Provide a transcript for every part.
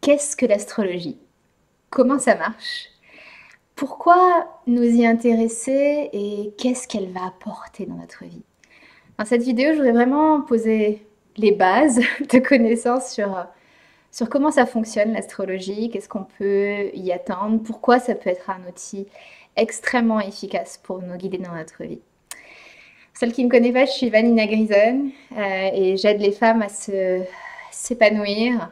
Qu'est-ce que l'astrologie? Comment ça marche? Pourquoi nous y intéresser et qu'est-ce qu'elle va apporter dans notre vie? Dans cette vidéo, je voudrais vraiment poser les bases de connaissances sur comment ça fonctionne l'astrologie, qu'est-ce qu'on peut y attendre, pourquoi ça peut être un outil extrêmement efficace pour nous guider dans notre vie. Celle qui ne me connaît pas, je suis Vanina Grison et j'aide les femmes à s'épanouir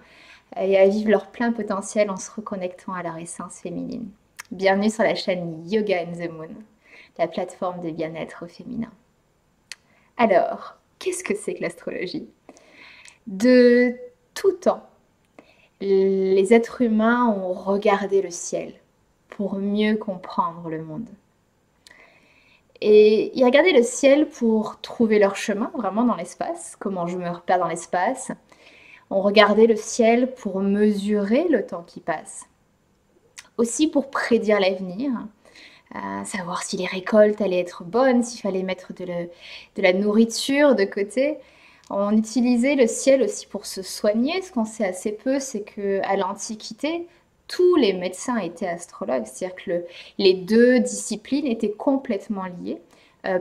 et à vivre leur plein potentiel en se reconnectant à leur essence féminine. Bienvenue sur la chaîne Yoga and the Moon, la plateforme de bien-être au féminin. Alors, qu'est-ce que c'est que l'astrologie? De tout temps, les êtres humains ont regardé le ciel pour mieux comprendre le monde. Et ils regardaient le ciel pour trouver leur chemin vraiment dans l'espace, comment je me repère dans l'espace. On regardait le ciel pour mesurer le temps qui passe. Aussi pour prédire l'avenir, savoir si les récoltes allaient être bonnes, s'il fallait mettre de la nourriture de côté. On utilisait le ciel aussi pour se soigner. Ce qu'on sait assez peu, c'est qu'à l'Antiquité, tous les médecins étaient astrologues, c'est-à-dire que les deux disciplines étaient complètement liées,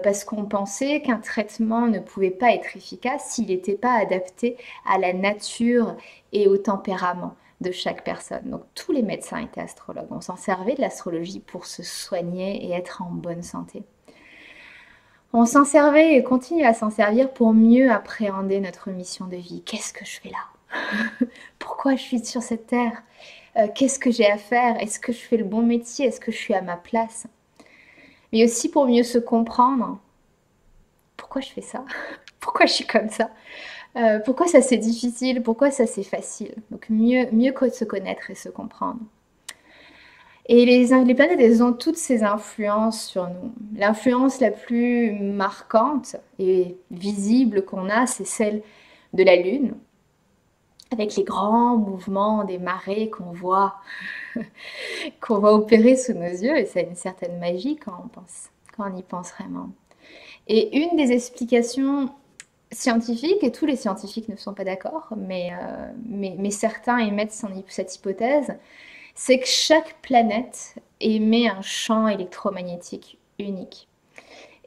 parce qu'on pensait qu'un traitement ne pouvait pas être efficace s'il n'était pas adapté à la nature et au tempérament de chaque personne. Donc tous les médecins étaient astrologues. On s'en servait de l'astrologie pour se soigner et être en bonne santé. On s'en servait et continue à s'en servir pour mieux appréhender notre mission de vie. Qu'est-ce que je fais là? Pourquoi je suis sur cette terre? Qu'est-ce que j'ai à faire? Est-ce que je fais le bon métier? Est-ce que je suis à ma place? Mais aussi pour mieux se comprendre. Pourquoi je fais ça? Pourquoi je suis comme ça? Pourquoi ça c'est difficile? Pourquoi ça c'est facile? Donc mieux se connaître et se comprendre. Et les planètes, elles ont toutes ces influences sur nous. L'influence la plus marquante et visible qu'on a, c'est celle de la Lune, avec les grands mouvements des marées qu'on voit opérer sous nos yeux, et ça a une certaine magie quand on y pense vraiment. Et une des explications scientifiques, et tous les scientifiques ne sont pas d'accord, mais certains émettent cette hypothèse, c'est que chaque planète émet un champ électromagnétique unique.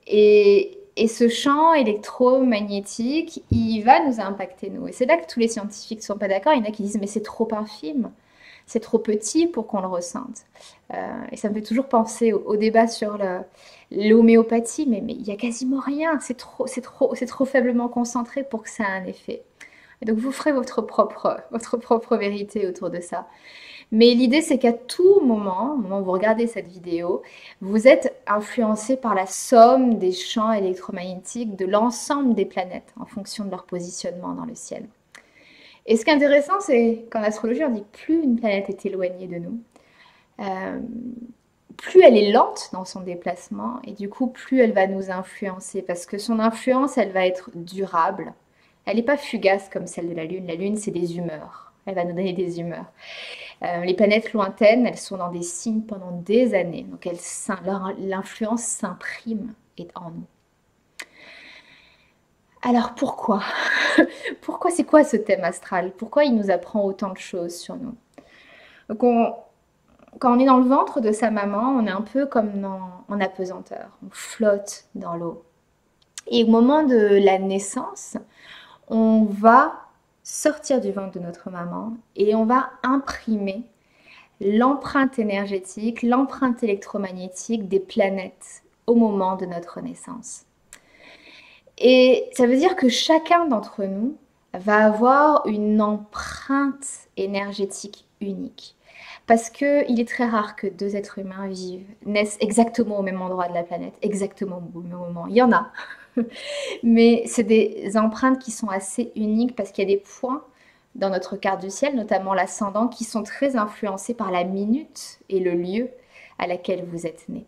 Et ce champ électromagnétique, il va nous impacter, nous. Et c'est là que tous les scientifiques ne sont pas d'accord. Il y en a qui disent, mais c'est trop infime, c'est trop petit pour qu'on le ressente. Et ça me fait toujours penser au débat sur l'homéopathie, mais il n'y a quasiment rien, c'est trop faiblement concentré pour que ça ait un effet. Et donc vous ferez votre propre vérité autour de ça. Mais l'idée, c'est qu'à tout moment, au moment où vous regardez cette vidéo, vous êtes influencé par la somme des champs électromagnétiques de l'ensemble des planètes en fonction de leur positionnement dans le ciel. Et ce qui est intéressant, c'est qu'en astrologie, on dit que plus une planète est éloignée de nous, plus elle est lente dans son déplacement et du coup, plus elle va nous influencer parce que son influence, elle va être durable. Elle n'est pas fugace comme celle de la Lune. La Lune, c'est des humeurs. Elle va nous donner des humeurs. Les planètes lointaines, elles sont dans des signes pendant des années. Donc l'influence s'imprime en nous. Alors pourquoi? Pourquoi c'est quoi ce thème astral? Pourquoi il nous apprend autant de choses sur nous? Donc quand on est dans le ventre de sa maman, on est un peu comme en apesanteur. On flotte dans l'eau. Et au moment de la naissance, on va sortir du ventre de notre maman et on va imprimer l'empreinte énergétique, l'empreinte électromagnétique des planètes au moment de notre naissance. Et ça veut dire que chacun d'entre nous va avoir une empreinte énergétique unique. Parce qu'il est très rare que deux êtres humains naissent exactement au même endroit de la planète, exactement au même moment. Il y en a, mais c'est des empreintes qui sont assez uniques parce qu'il y a des points dans notre carte du ciel, notamment l'ascendant, qui sont très influencés par la minute et le lieu à laquelle vous êtes né.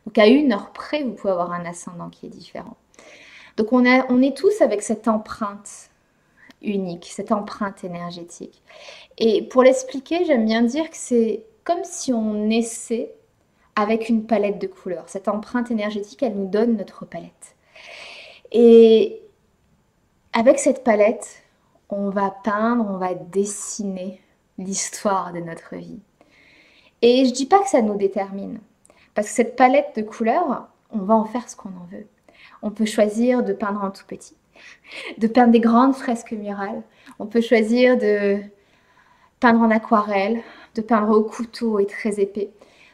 Donc à 1 heure près, vous pouvez avoir un ascendant qui est différent. Donc on est tous avec cette empreinte unique, cette empreinte énergétique. Et pour l'expliquer, j'aime bien dire que c'est comme si on naissait avec une palette de couleurs. Cette empreinte énergétique, elle nous donne notre palette. Et avec cette palette, on va peindre, on va dessiner l'histoire de notre vie. Et je dis pas que ça nous détermine, parce que cette palette de couleurs, on va en faire ce qu'on en veut. On peut choisir de peindre en tout petit, de peindre des grandes fresques murales. On peut choisir de peindre en aquarelle, de peindre au couteau et très épais.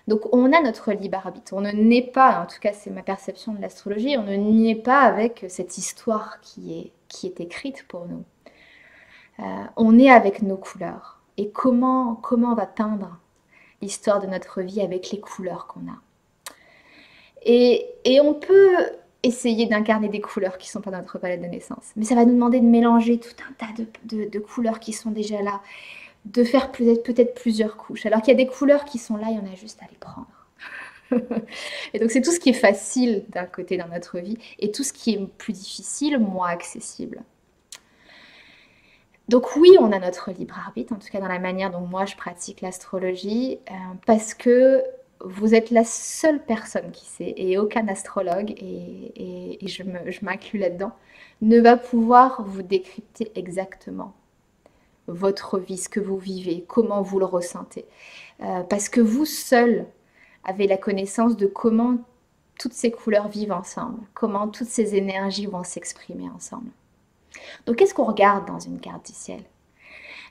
Donc on a notre libre arbitre. On ne naît pas, en tout cas c'est ma perception de l'astrologie, on ne naît pas avec cette histoire qui est écrite pour nous. On est avec nos couleurs. Et comment on va peindre l'histoire de notre vie avec les couleurs qu'on a. Et on peut essayer d'incarner des couleurs qui ne sont pas dans notre palette de naissance. Mais ça va nous demander de mélanger tout un tas de couleurs qui sont déjà là, de faire peut-être plusieurs couches. Alors qu'il y a des couleurs qui sont là et on a juste à les prendre. Et donc c'est tout ce qui est facile d'un côté dans notre vie et tout ce qui est plus difficile, moins accessible. Donc oui, on a notre libre arbitre, en tout cas dans la manière dont moi je pratique l'astrologie, parce que vous êtes la seule personne qui sait, et aucun astrologue, et je m'inclus là-dedans, ne va pouvoir vous décrypter exactement votre vie, ce que vous vivez, comment vous le ressentez. Parce que vous seul avez la connaissance de comment toutes ces couleurs vivent ensemble, comment toutes ces énergies vont s'exprimer ensemble. Donc, qu'est-ce qu'on regarde dans une carte du ciel?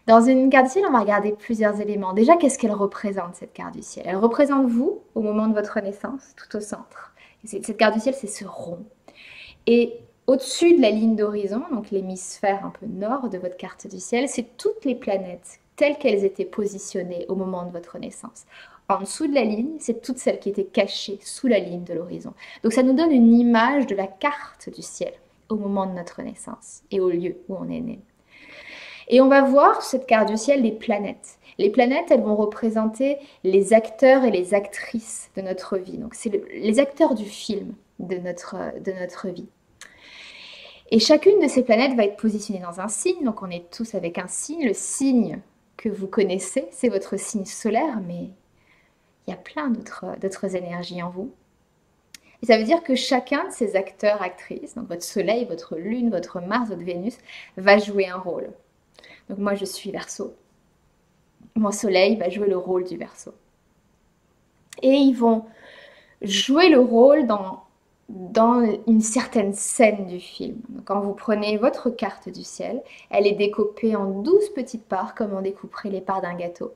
Dans une carte du ciel, on va regarder plusieurs éléments. Déjà, qu'est-ce qu'elle représente, cette carte du ciel? Elle représente vous, au moment de votre naissance, tout au centre. Et cette carte du ciel, c'est ce rond. Et au-dessus de la ligne d'horizon, donc l'hémisphère un peu nord de votre carte du ciel, c'est toutes les planètes telles qu'elles étaient positionnées au moment de votre naissance. En dessous de la ligne, c'est toutes celles qui étaient cachées sous la ligne de l'horizon. Donc, ça nous donne une image de la carte du ciel au moment de notre naissance et au lieu où on est né. Et on va voir sur cette carte du ciel les planètes. Les planètes, elles vont représenter les acteurs et les actrices de notre vie. Donc c'est les acteurs du film de notre vie. Et chacune de ces planètes va être positionnée dans un signe. Donc on est tous avec un signe. Le signe que vous connaissez, c'est votre signe solaire, mais il y a plein d'autres énergies en vous. Et ça veut dire que chacun de ces acteurs, actrices, donc votre soleil, votre lune, votre Mars, votre Vénus, va jouer un rôle. Donc moi, je suis Verseau. Mon soleil va jouer le rôle du Verseau. Et ils vont jouer le rôle dans une certaine scène du film. Donc quand vous prenez votre carte du ciel, elle est découpée en 12 petites parts, comme on découperait les parts d'un gâteau.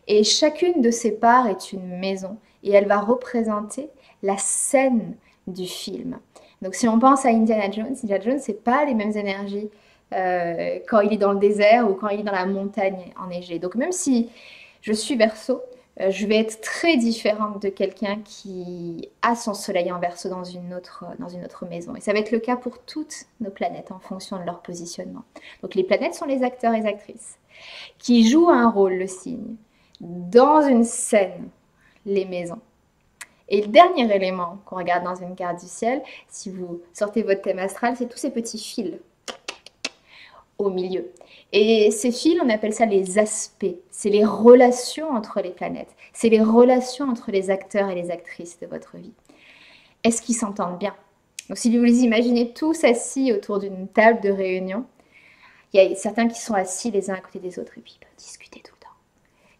Et chacune de ces parts est une maison. Et elle va représenter la scène du film. Donc si on pense à Indiana Jones, c'est pas les mêmes énergies quand il est dans le désert ou quand il est dans la montagne enneigée. Donc même si je suis Verseau, je vais être très différente de quelqu'un qui a son soleil en Verseau dans une autre maison. Et ça va être le cas pour toutes nos planètes en fonction de leur positionnement. Donc les planètes sont les acteurs et les actrices qui jouent un rôle, le signe, dans une scène, les maisons. Et le dernier élément qu'on regarde dans une carte du ciel, si vous sortez votre thème astral, c'est tous ces petits fils au milieu. Et ces fils, on appelle ça les aspects. C'est les relations entre les planètes. C'est les relations entre les acteurs et les actrices de votre vie. Est-ce qu'ils s'entendent bien? Donc si vous les imaginez tous assis autour d'une table de réunion, il y a certains qui sont assis les uns à côté des autres et puis ils peuvent discuter tout le temps.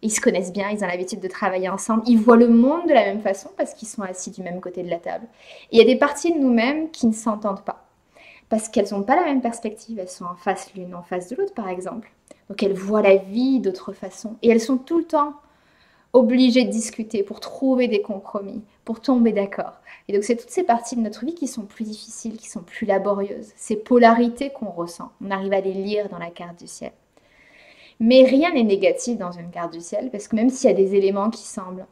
Ils se connaissent bien, ils ont l'habitude de travailler ensemble, ils voient le monde de la même façon parce qu'ils sont assis du même côté de la table. Et il y a des parties de nous-mêmes qui ne s'entendent pas. Parce qu'elles n'ont pas la même perspective, elles sont en face l'une en face de l'autre par exemple. Donc elles voient la vie d'autre façon. Et elles sont tout le temps obligées de discuter pour trouver des compromis, pour tomber d'accord. Et donc c'est toutes ces parties de notre vie qui sont plus difficiles, qui sont plus laborieuses. Ces polarités qu'on ressent, on arrive à les lire dans la carte du ciel. Mais rien n'est négatif dans une carte du ciel, parce que même s'il y a des éléments qui semblent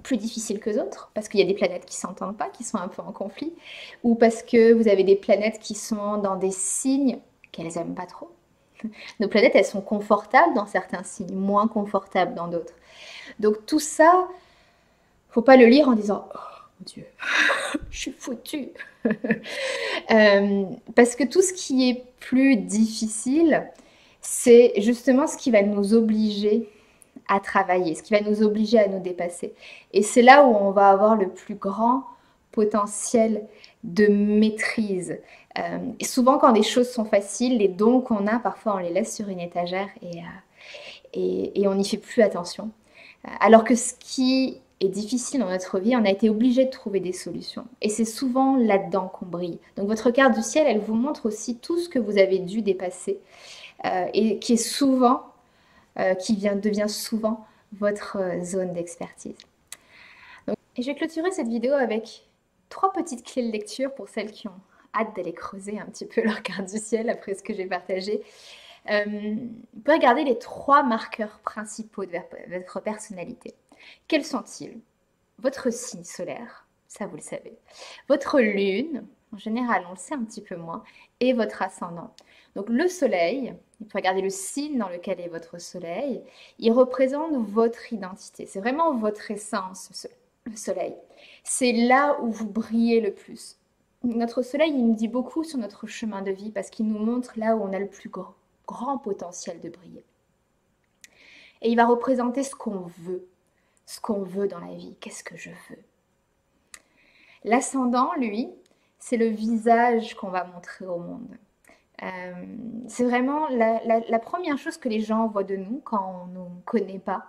plus difficiles que d'autres, parce qu'il y a des planètes qui ne s'entendent pas, qui sont un peu en conflit, ou parce que vous avez des planètes qui sont dans des signes qu'elles n'aiment pas trop. Nos planètes, elles sont confortables dans certains signes, moins confortables dans d'autres. Donc tout ça, faut pas le lire en disant « Oh mon Dieu, je suis foutue !» Parce que tout ce qui est plus difficile, c'est justement ce qui va nous obliger à travailler, ce qui va nous obliger à nous dépasser. Et c'est là où on va avoir le plus grand potentiel de maîtrise. Et souvent, quand des choses sont faciles, les dons qu'on a, parfois on les laisse sur une étagère et on n'y fait plus attention. Alors que ce qui est difficile dans notre vie, on a été obligé de trouver des solutions. Et c'est souvent là-dedans qu'on brille. Donc votre carte du ciel, elle vous montre aussi tout ce que vous avez dû dépasser et qui est souvent, devient souvent votre zone d'expertise. Et je vais clôturer cette vidéo avec 3 petites clés de lecture pour celles qui ont hâte d'aller creuser un petit peu leur carte du ciel après ce que j'ai partagé. Vous pouvez regarder les 3 marqueurs principaux de votre personnalité. Quels sont-ils? Votre signe solaire, ça vous le savez. Votre lune, en général on le sait un petit peu moins, et votre ascendant. Donc le soleil, il faut regarder le signe dans lequel est votre soleil, il représente votre identité. C'est vraiment votre essence, le soleil. C'est là où vous brillez le plus. Notre soleil, il nous dit beaucoup sur notre chemin de vie parce qu'il nous montre là où on a le plus grand potentiel de briller. Et il va représenter ce qu'on veut dans la vie. Qu'est-ce que je veux? L'ascendant, lui, c'est le visage qu'on va montrer au monde. C'est vraiment la première chose que les gens voient de nous quand on ne nous connaît pas.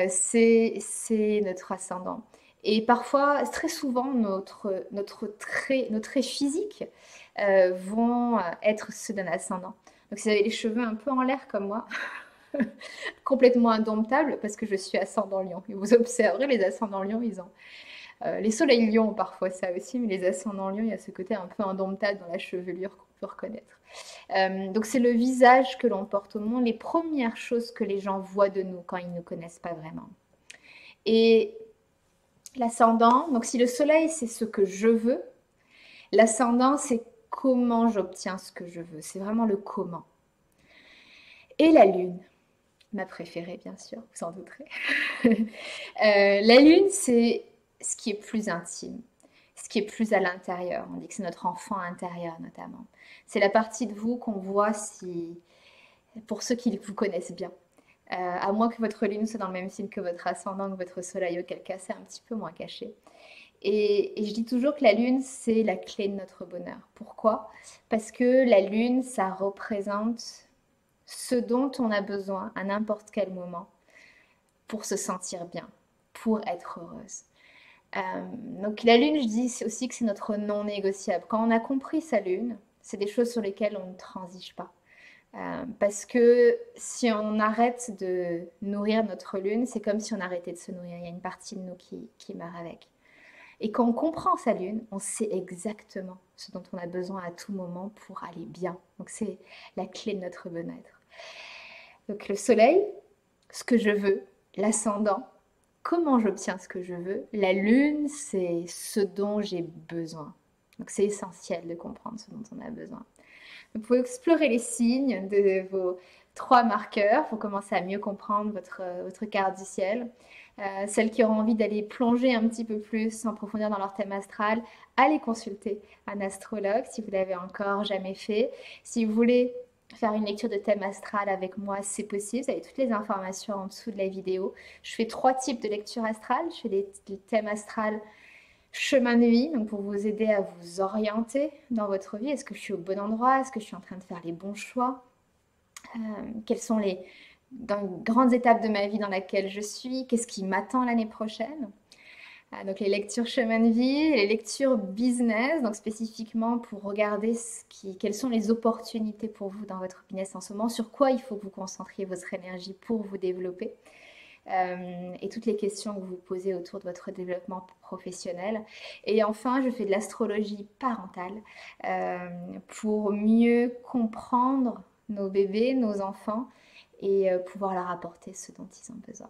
C'est notre ascendant. Et parfois, très souvent, nos traits physiques vont être ceux d'un ascendant. Donc, si vous avez les cheveux un peu en l'air comme moi, complètement indomptable, parce que je suis ascendant lion. Et vous observerez, les ascendants lions, ils ont... les soleils lions ont parfois ça aussi, mais les ascendants lions, il y a ce côté un peu indomptable dans la chevelure qu'on peut reconnaître. Donc c'est le visage que l'on porte au monde, les premières choses que les gens voient de nous quand ils ne nous connaissent pas vraiment. Et l'ascendant, donc si le soleil c'est ce que je veux, l'ascendant c'est comment j'obtiens ce que je veux, c'est vraiment le comment. Et la lune, ma préférée bien sûr, vous en douterez. La lune c'est ce qui est plus intime, ce qui est plus à l'intérieur. On dit que c'est notre enfant intérieur notamment. C'est la partie de vous qu'on voit pour ceux qui vous connaissent bien. À moins que votre lune soit dans le même signe que votre ascendant, que votre soleil, auquel cas c'est un petit peu moins caché. Et je dis toujours que la lune, c'est la clé de notre bonheur. Pourquoi? Parce que la lune, ça représente ce dont on a besoin à n'importe quel moment pour se sentir bien, pour être heureuse. Donc la lune, je dis aussi que c'est notre non négociable. Quand on a compris sa lune, c'est des choses sur lesquelles on ne transige pas. Parce que si on arrête de nourrir notre lune, c'est comme si on arrêtait de se nourrir. Il y a une partie de nous qui meurt avec. Et quand on comprend sa lune, on sait exactement ce dont on a besoin à tout moment pour aller bien. Donc c'est la clé de notre bien-être. Donc le soleil, ce que je veux, l'ascendant, comment j'obtiens ce que je veux. La lune, c'est ce dont j'ai besoin. Donc c'est essentiel de comprendre ce dont on a besoin. Vous pouvez explorer les signes de vos 3 marqueurs pour commencer à mieux comprendre votre carte du ciel. Celles qui auront envie d'aller plonger un petit peu plus en profondeur dans leur thème astral, allez consulter un astrologue si vous l'avez encore jamais fait. Si vous voulez faire une lecture de thème astral avec moi, c'est possible. Vous avez toutes les informations en dessous de la vidéo. Je fais 3 types de lecture astrale. Je fais des thèmes astrales chemin de vie, donc pour vous aider à vous orienter dans votre vie. Est-ce que je suis au bon endroit? Est-ce que je suis en train de faire les bons choix? Quelles sont les grandes étapes de ma vie dans laquelle je suis? Qu'est-ce qui m'attend l'année prochaine? Donc les lectures chemin de vie, les lectures business, donc spécifiquement pour regarder quelles sont les opportunités pour vous dans votre business en ce moment, sur quoi il faut que vous concentriez votre énergie pour vous développer. Et toutes les questions que vous vous posez autour de votre développement professionnel. Et enfin, je fais de l'astrologie parentale pour mieux comprendre nos bébés, nos enfants et pouvoir leur apporter ce dont ils ont besoin.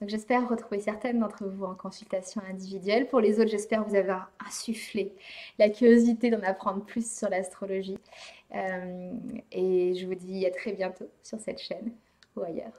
Donc j'espère retrouver certaines d'entre vous en consultation individuelle. Pour les autres, j'espère vous avoir insufflé la curiosité d'en apprendre plus sur l'astrologie. Et je vous dis à très bientôt sur cette chaîne ou ailleurs.